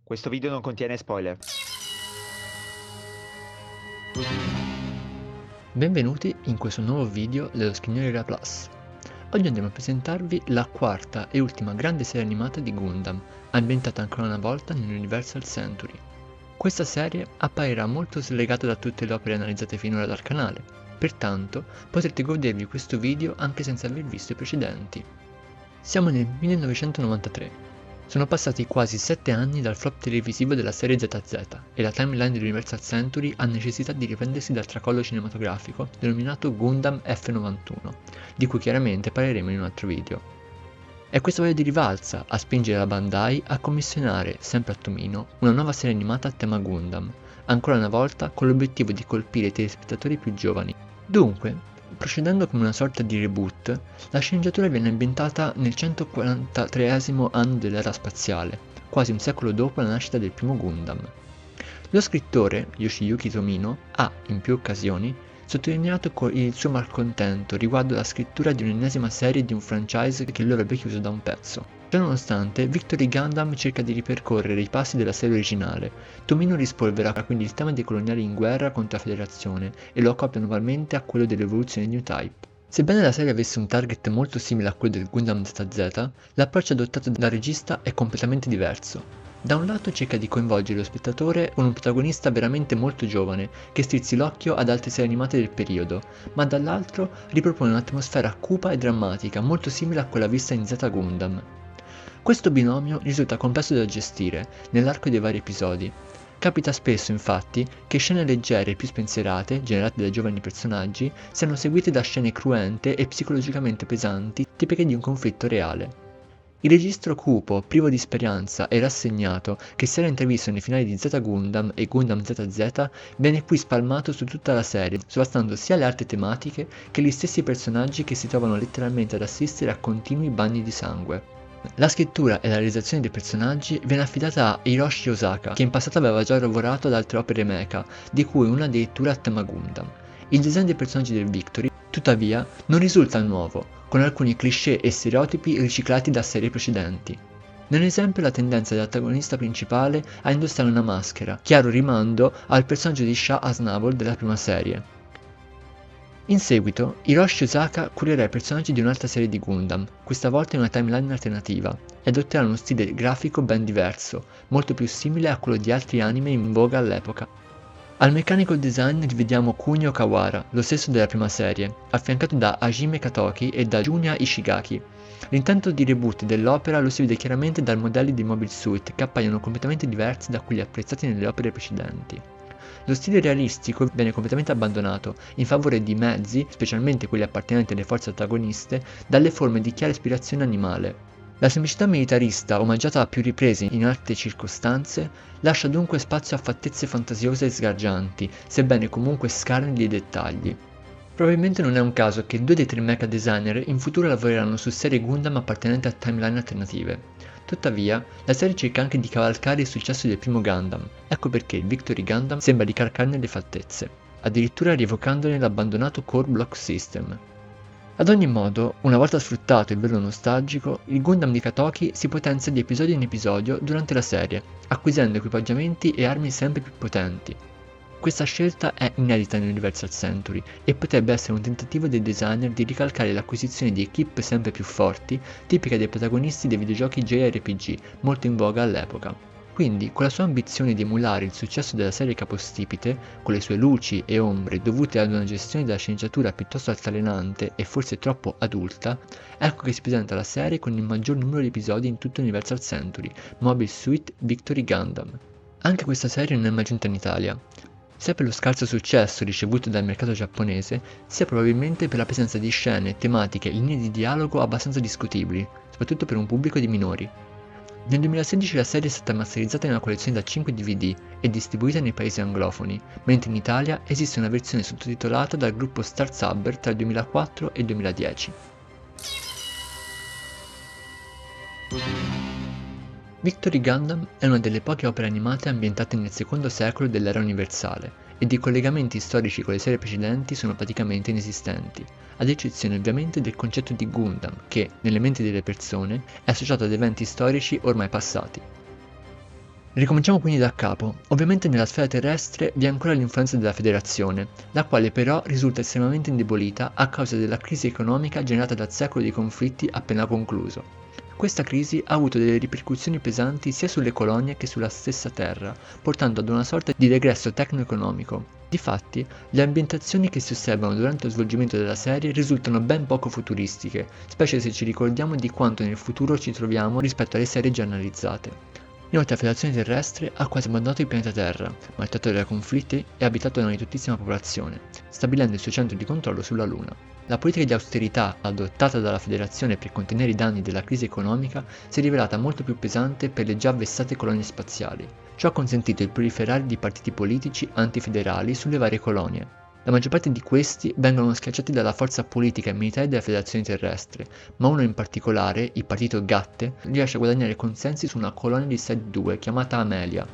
Questo video non contiene spoiler. Benvenuti in questo nuovo video dello Schignoria Plus. Oggi andiamo a presentarvi la quarta e ultima grande serie animata di Gundam, ambientata ancora una volta nell'Universal Century. Questa serie apparirà molto slegata da tutte le opere analizzate finora dal canale, pertanto potrete godervi questo video anche senza aver visto i precedenti. Siamo nel 1993. Sono passati quasi 7 anni dal flop televisivo della serie ZZ e la timeline dell'Universal Century ha necessità di riprendersi dal tracollo cinematografico denominato Gundam F91, di cui chiaramente parleremo in un altro video. È questa voglia di rivalsa a spingere la Bandai a commissionare, sempre a Tomino, una nuova serie animata a tema Gundam, ancora una volta con l'obiettivo di colpire i telespettatori più giovani. Dunque, procedendo come una sorta di reboot, la sceneggiatura viene ambientata nel 143esimo anno dell'era spaziale, quasi un secolo dopo la nascita del primo Gundam. Lo scrittore, Yoshiyuki Tomino, ha, in più occasioni, sottolineato il suo malcontento riguardo la scrittura di un'ennesima serie di un franchise che lui avrebbe chiuso da un pezzo. Ciononostante, Victory Gundam cerca di ripercorrere i passi della serie originale. Tomino rispolvera quindi il tema dei coloniali in guerra contro la Federazione e lo accopia nuovamente a quello dell'evoluzione New Type. Sebbene la serie avesse un target molto simile a quello del Gundam ZZ, l'approccio adottato dal regista è completamente diverso. Da un lato cerca di coinvolgere lo spettatore con un protagonista veramente molto giovane, che strizzi l'occhio ad altre serie animate del periodo, ma dall'altro ripropone un'atmosfera cupa e drammatica molto simile a quella vista in Z Gundam. Questo binomio risulta complesso da gestire nell'arco dei vari episodi. Capita spesso, infatti, che scene leggere e più spensierate, generate dai giovani personaggi, siano seguite da scene cruente e psicologicamente pesanti, tipiche di un conflitto reale. Il registro cupo, privo di speranza e rassegnato che si era intravisto nei finali di Z Gundam e Gundam ZZ viene qui spalmato su tutta la serie, sovrastando sia le altre tematiche che gli stessi personaggi che si trovano letteralmente ad assistere a continui bagni di sangue. La scrittura e la realizzazione dei personaggi viene affidata a Hiroshi Osaka, che in passato aveva già lavorato ad altre opere mecha, di cui una addirittura a tema Gundam. Il design dei personaggi del Victory, tuttavia, non risulta nuovo, con alcuni cliché e stereotipi riciclati da serie precedenti. Nell'esempio la tendenza dell'antagonista principale a indossare una maschera, chiaro rimando al personaggio di Shah Aznavour della prima serie. In seguito, Hiroshi Osaka curerà i personaggi di un'altra serie di Gundam, questa volta in una timeline alternativa, e adotterà uno stile grafico ben diverso, molto più simile a quello di altri anime in voga all'epoca. Al mechanical design rivediamo Kunio Kawara, lo stesso della prima serie, affiancato da Hajime Katoki e da Junya Ishigaki. L'intento di reboot dell'opera lo si vede chiaramente dai modelli di Mobile Suit, che appaiono completamente diversi da quelli apprezzati nelle opere precedenti. Lo stile realistico viene completamente abbandonato in favore di mezzi, specialmente quelli appartenenti alle forze antagoniste, dalle forme di chiara ispirazione animale. La semplicità militarista, omaggiata a più riprese in altre circostanze, lascia dunque spazio a fattezze fantasiose e sgargianti, sebbene comunque scarni di dettagli. Probabilmente non è un caso che 2 dei 3 mecha designer in futuro lavoreranno su serie Gundam appartenenti a timeline alternative. Tuttavia, la serie cerca anche di cavalcare il successo del primo Gundam, ecco perché il Victory Gundam sembra ricalcarne le fattezze, addirittura rievocandone l'abbandonato Core Block System. Ad ogni modo, una volta sfruttato il velo nostalgico, il Gundam di Katoki si potenzia di episodio in episodio durante la serie, acquisendo equipaggiamenti e armi sempre più potenti. Questa scelta è inedita nell'Universal Century e potrebbe essere un tentativo dei designer di ricalcare l'acquisizione di equip sempre più forti, tipica dei protagonisti dei videogiochi JRPG, molto in voga all'epoca. Quindi, con la sua ambizione di emulare il successo della serie capostipite, con le sue luci e ombre dovute ad una gestione della sceneggiatura piuttosto altalenante e forse troppo adulta, ecco che si presenta la serie con il maggior numero di episodi in tutto Universal Century, Mobile Suit Victory Gundam. Anche questa serie non è mai giunta in Italia, sia per lo scarso successo ricevuto dal mercato giapponese, sia probabilmente per la presenza di scene, tematiche e linee di dialogo abbastanza discutibili, soprattutto per un pubblico di minori. Nel 2016 la serie è stata masterizzata in una collezione da 5 DVD e distribuita nei paesi anglofoni, mentre in Italia esiste una versione sottotitolata dal gruppo Star Saber tra il 2004 e il 2010. Victory Gundam è una delle poche opere animate ambientate nel secondo secolo dell'era universale, ed i collegamenti storici con le serie precedenti sono praticamente inesistenti, ad eccezione ovviamente del concetto di Gundam, che, nelle menti delle persone, è associato ad eventi storici ormai passati. Ricominciamo quindi da capo. Ovviamente nella sfera terrestre vi è ancora l'influenza della Federazione, la quale però risulta estremamente indebolita a causa della crisi economica generata dal secolo di conflitti appena concluso. Questa crisi ha avuto delle ripercussioni pesanti sia sulle colonie che sulla stessa Terra, portando ad una sorta di regresso tecno-economico. Difatti, le ambientazioni che si osservano durante lo svolgimento della serie risultano ben poco futuristiche, specie se ci ricordiamo di quanto nel futuro ci troviamo rispetto alle serie già analizzate. Inoltre la Federazione Terrestre ha quasi abbandonato il pianeta Terra, marchiato da conflitti e abitato da una ridottissima popolazione, stabilendo il suo centro di controllo sulla Luna. La politica di austerità adottata dalla Federazione per contenere i danni della crisi economica si è rivelata molto più pesante per le già vessate colonie spaziali. Ciò ha consentito il proliferare di partiti politici antifederali sulle varie colonie. La maggior parte di questi vengono schiacciati dalla forza politica e militare della Federazione Terrestre, ma uno in particolare, il partito Gatte, riesce a guadagnare consensi su una colonia di Side 2 chiamata Amelia.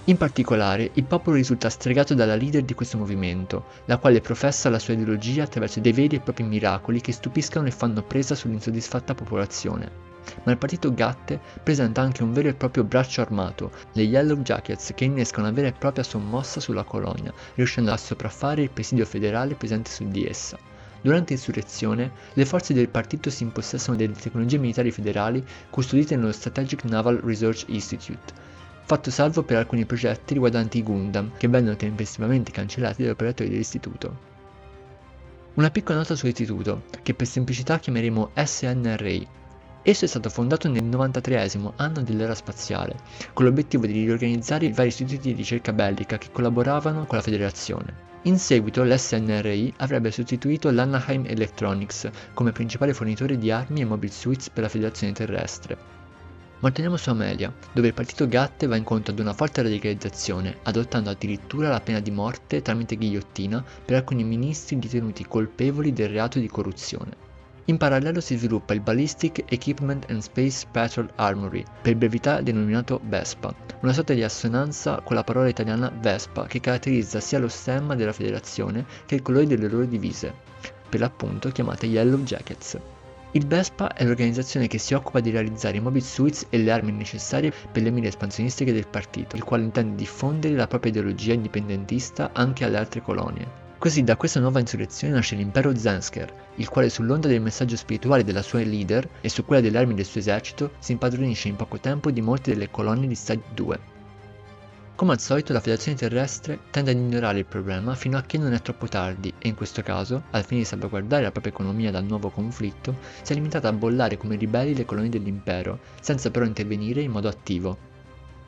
In particolare, il popolo risulta stregato dalla leader di questo movimento, la quale professa la sua ideologia attraverso dei veri e propri miracoli che stupiscono e fanno presa sull'insoddisfatta popolazione. Ma il partito Gatte presenta anche un vero e proprio braccio armato, le Yellow Jackets, che innescano una vera e propria sommossa sulla colonia, riuscendo a sopraffare il presidio federale presente su di essa. Durante l'insurrezione, le forze del partito si impossessano delle tecnologie militari federali custodite nello Strategic Naval Research Institute, fatto salvo per alcuni progetti riguardanti i Gundam, che vennero tempestivamente cancellati dagli operatori dell'istituto. Una piccola nota sull'istituto, che per semplicità chiameremo SNRI. Esso è stato fondato nel 93esimo anno dell'era spaziale, con l'obiettivo di riorganizzare i vari istituti di ricerca bellica che collaboravano con la Federazione. In seguito l'SNRI avrebbe sostituito l'Anaheim Electronics come principale fornitore di armi e mobile suits per la Federazione Terrestre. Ma torniamo su Amelia, dove il partito Gatte va incontro ad una forte radicalizzazione, adottando addirittura la pena di morte tramite ghigliottina per alcuni ministri ritenuti colpevoli del reato di corruzione. In parallelo si sviluppa il Ballistic Equipment and Space Patrol Armory, per brevità denominato VESPA, una sorta di assonanza con la parola italiana Vespa che caratterizza sia lo stemma della federazione che il colore delle loro divise, per l'appunto chiamate Yellow Jackets. Il Vespa è l'organizzazione che si occupa di realizzare i mobile suits e le armi necessarie per le mire espansionistiche del partito, il quale intende diffondere la propria ideologia indipendentista anche alle altre colonie. Così da questa nuova insurrezione nasce l'impero Zansker, il quale sull'onda del messaggio spirituale della sua leader e su quella delle armi del suo esercito si impadronisce in poco tempo di molte delle colonie di Side 2. Come al solito la Federazione Terrestre tende ad ignorare il problema fino a che non è troppo tardi e in questo caso, al fine di salvaguardare la propria economia dal nuovo conflitto, si è limitata a bollare come ribelli le colonie dell'impero, senza però intervenire in modo attivo.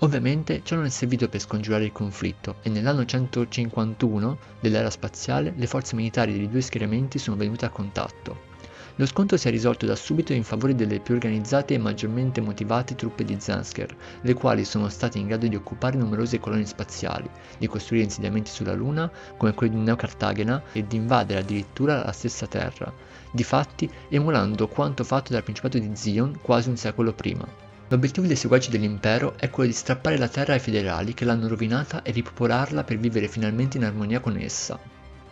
Ovviamente ciò non è servito per scongiurare il conflitto e nell'anno 151 dell'era spaziale le forze militari dei due schieramenti sono venute a contatto. Lo scontro si è risolto da subito in favore delle più organizzate e maggiormente motivate truppe di Zansker, le quali sono state in grado di occupare numerose colonie spaziali, di costruire insediamenti sulla Luna, come quello di Neo Cartagena, e di invadere addirittura la stessa Terra, difatti emulando quanto fatto dal Principato di Zion quasi un secolo prima. L'obiettivo dei seguaci dell'impero è quello di strappare la terra ai federali che l'hanno rovinata e ripopolarla per vivere finalmente in armonia con essa.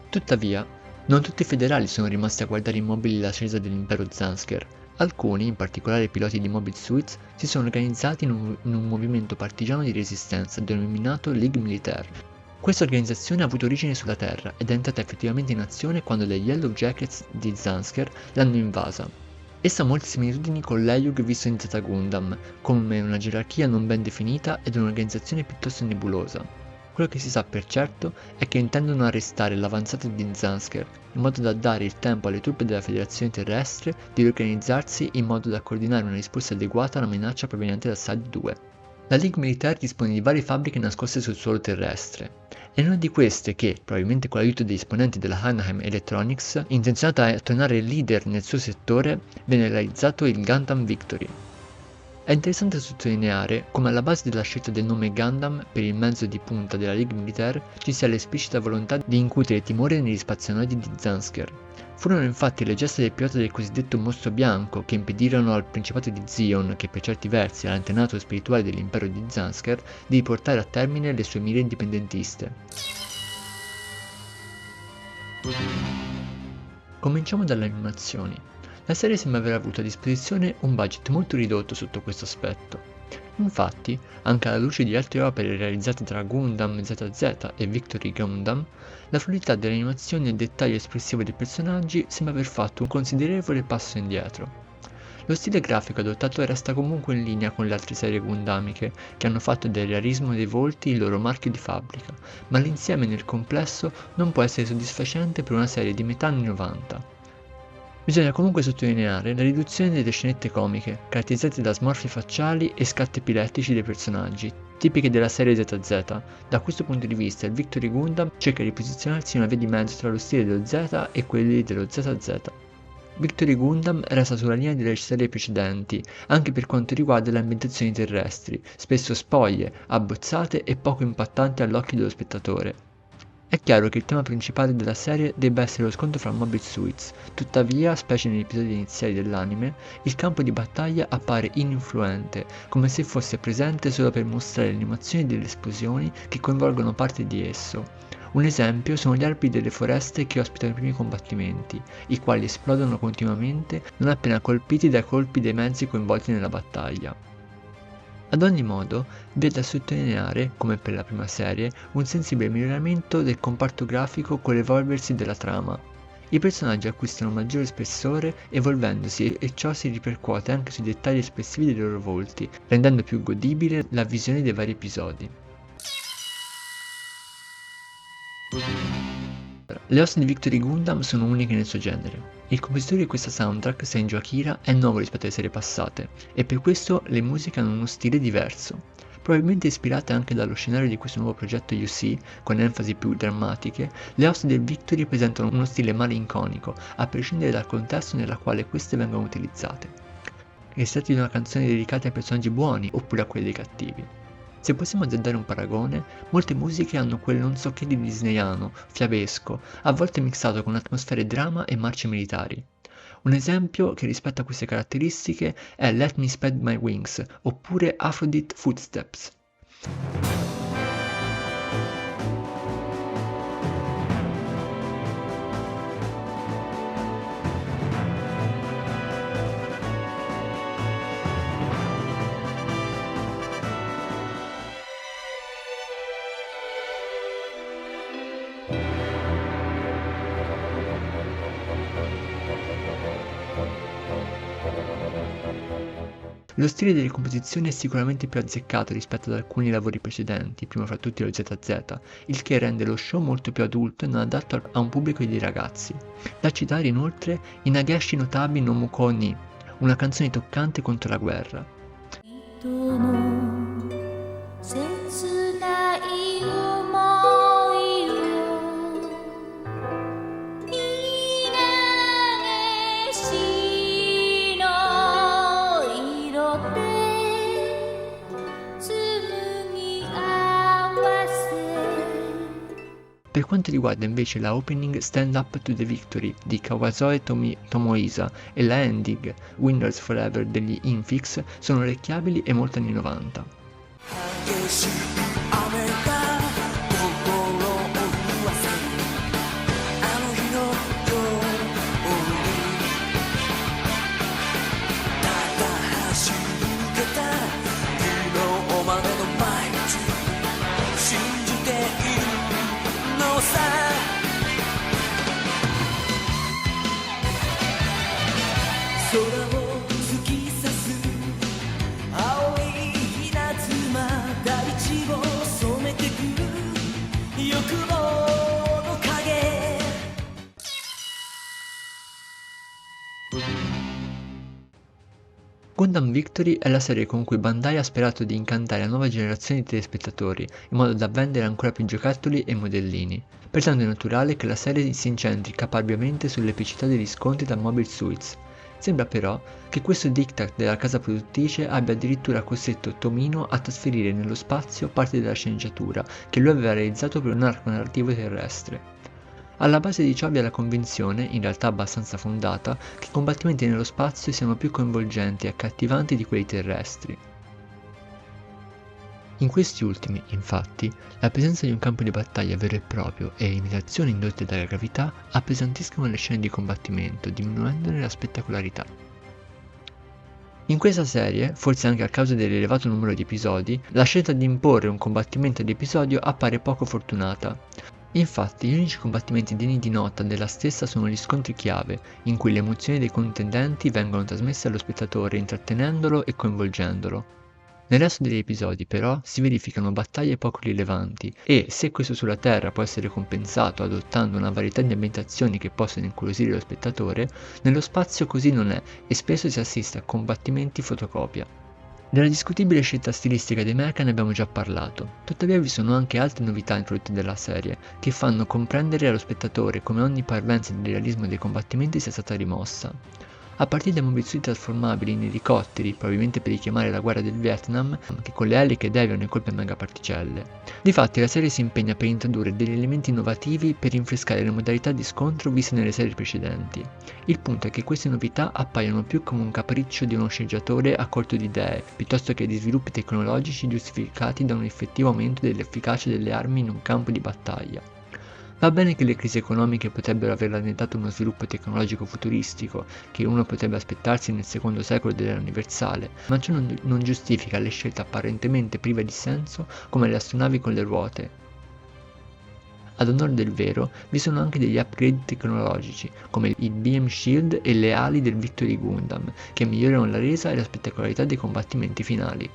Tuttavia, non tutti i federali sono rimasti a guardare immobili l'ascesa dell'impero Zansker. Alcuni, in particolare i piloti di mobile suits, si sono organizzati in un movimento partigiano di resistenza denominato Ligue Militaire. Questa organizzazione ha avuto origine sulla Terra ed è entrata effettivamente in azione quando le Yellow Jackets di Zansker l'hanno invasa. Essa ha molte similitudini con l'Eyug visto in Z Gundam, come una gerarchia non ben definita ed un'organizzazione piuttosto nebulosa. Quello che si sa per certo è che intendono arrestare l'avanzata di Zansker, in modo da dare il tempo alle truppe della Federazione Terrestre di riorganizzarsi in modo da coordinare una risposta adeguata alla minaccia proveniente da Side 2. La Ligue Militaire dispone di varie fabbriche nascoste sul suolo terrestre, e in una di queste che, probabilmente con l'aiuto degli esponenti della Anaheim Electronics, intenzionata a tornare leader nel suo settore, viene realizzato il Gundam Victory. È interessante sottolineare come alla base della scelta del nome Gundam per il mezzo di punta della Ligue Militaire ci sia l'esplicita volontà di incutere timore negli spazionoidi di Zansker. Furono infatti le gesta del pilota del cosiddetto mostro bianco che impedirono al Principato di Zion, che per certi versi era l'antenato spirituale dell'impero di Zansker, di portare a termine le sue mire indipendentiste. Cominciamo dalle animazioni. La serie sembra aver avuto a disposizione un budget molto ridotto sotto questo aspetto. Infatti, anche alla luce di altre opere realizzate tra Gundam ZZ e Victory Gundam, la fluidità delle animazioni e il dettaglio espressivo dei personaggi sembra aver fatto un considerevole passo indietro. Lo stile grafico adottato resta comunque in linea con le altre serie gundamiche, che hanno fatto del realismo dei volti il loro marchio di fabbrica, ma l'insieme nel complesso non può essere soddisfacente per una serie di metà anni 90. Bisogna comunque sottolineare la riduzione delle scenette comiche, caratterizzate da smorfie facciali e scatti epilettici dei personaggi, tipiche della serie ZZ. Da questo punto di vista il Victory Gundam cerca di posizionarsi in una via di mezzo tra lo stile dello Z e quelli dello ZZ. Victory Gundam resta sulla linea delle serie precedenti, anche per quanto riguarda le ambientazioni terrestri, spesso spoglie, abbozzate e poco impattanti all'occhio dello spettatore. È chiaro che il tema principale della serie debba essere lo scontro fra Mobile Suits, tuttavia, specie negli episodi iniziali dell'anime, il campo di battaglia appare ininfluente, come se fosse presente solo per mostrare le animazioni delle esplosioni che coinvolgono parte di esso. Un esempio sono gli alberi delle foreste che ospitano i primi combattimenti, i quali esplodono continuamente non appena colpiti dai colpi dei mezzi coinvolti nella battaglia. Ad ogni modo, vi è da sottolineare, come per la prima serie, un sensibile miglioramento del comparto grafico con l'evolversi della trama. I personaggi acquistano maggiore spessore evolvendosi e ciò si ripercuote anche sui dettagli espressivi dei loro volti, rendendo più godibile la visione dei vari episodi. Le ossa di Victory Gundam sono uniche nel suo genere. Il compositore di questa soundtrack, Senju Akira, è nuovo rispetto alle serie passate, e per questo le musiche hanno uno stile diverso. Probabilmente ispirate anche dallo scenario di questo nuovo progetto UC, con enfasi più drammatiche, le ossa del Victory presentano uno stile malinconico, a prescindere dal contesto nella quale queste vengono utilizzate. Che si tratti di una canzone dedicata ai personaggi buoni oppure a quelli dei cattivi. Se possiamo azzardare un paragone, molte musiche hanno quel non so che di disneyano, fiabesco, a volte mixato con atmosfere drama e marce militari. Un esempio che rispetta queste caratteristiche è Let Me Spread My Wings oppure Aphrodite Footsteps. Lo stile delle composizioni è sicuramente più azzeccato rispetto ad alcuni lavori precedenti, prima fra tutti lo ZZ, il che rende lo show molto più adulto e non adatto a un pubblico di ragazzi. Da citare inoltre i Nageshi no Tabi no Mukou ni, una canzone toccante contro la guerra. Per quanto riguarda invece la opening Stand Up to the Victory di Kawazoe Tomoisa e la ending Winners Forever degli Infix sono orecchiabili e molto anni 90. Gundam Victory è la serie con cui Bandai ha sperato di incantare la nuova generazione di telespettatori, in modo da vendere ancora più giocattoli e modellini. Pertanto è naturale che la serie si incentri caparbiamente sull'epicità degli scontri da Mobile Suits. Sembra però che questo diktat della casa produttrice abbia addirittura costretto Tomino a trasferire nello spazio parte della sceneggiatura che lui aveva realizzato per un arco narrativo terrestre. Alla base di ciò vi è la convinzione, in realtà abbastanza fondata, che i combattimenti nello spazio siano più coinvolgenti e accattivanti di quelli terrestri. In questi ultimi, infatti, la presenza di un campo di battaglia vero e proprio e le limitazioni indotte dalla gravità appesantiscono le scene di combattimento, diminuendone la spettacolarità. In questa serie, forse anche a causa dell'elevato numero di episodi, la scelta di imporre un combattimento ad episodio appare poco fortunata. Infatti, gli unici combattimenti degni di nota della stessa sono gli scontri chiave, in cui le emozioni dei contendenti vengono trasmesse allo spettatore intrattenendolo e coinvolgendolo. Nel resto degli episodi, però, si verificano battaglie poco rilevanti e, se questo sulla Terra può essere compensato adottando una varietà di ambientazioni che possono incuriosire lo spettatore, nello spazio così non è e spesso si assiste a combattimenti fotocopia. Della discutibile scelta stilistica dei mecha ne abbiamo già parlato, tuttavia vi sono anche altre novità introdotte dalla serie, che fanno comprendere allo spettatore come ogni parvenza del realismo dei combattimenti sia stata rimossa. A partire dai mobili trasformabili in elicotteri, probabilmente per richiamare la guerra del Vietnam, che con le eliche deviano i colpi a megaparticelle. Difatti la serie si impegna per introdurre degli elementi innovativi per rinfrescare le modalità di scontro viste nelle serie precedenti. Il punto è che queste novità appaiono più come un capriccio di uno sceneggiatore a corto di idee, piuttosto che di sviluppi tecnologici giustificati da un effettivo aumento dell'efficacia delle armi in un campo di battaglia. Va bene che le crisi economiche potrebbero aver rallentato uno sviluppo tecnologico futuristico, che uno potrebbe aspettarsi nel secondo secolo dell'era universale, ma ciò non giustifica le scelte apparentemente prive di senso come le astronavi con le ruote. Ad onor del vero, vi sono anche degli upgrade tecnologici, come il Beam Shield e le ali del Victory Gundam, che migliorano la resa e la spettacolarità dei combattimenti finali.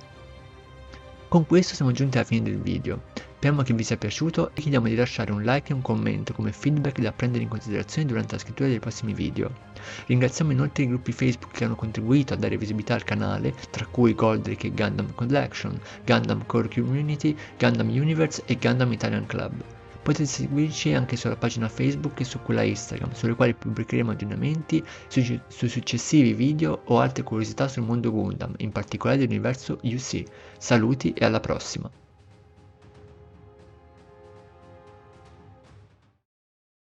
Con questo siamo giunti alla fine del video. Speriamo che vi sia piaciuto e chiediamo di lasciare un like e un commento come feedback da prendere in considerazione durante la scrittura dei prossimi video. Ringraziamo inoltre i gruppi Facebook che hanno contribuito a dare visibilità al canale, tra cui Goldrick e Gundam Collection, Gundam Core Community, Gundam Universe e Gundam Italian Club. Potete seguirci anche sulla pagina Facebook e su quella Instagram, sulle quali pubblicheremo aggiornamenti sui successivi video o altre curiosità sul mondo Gundam, in particolare dell'universo UC. Saluti e alla prossima!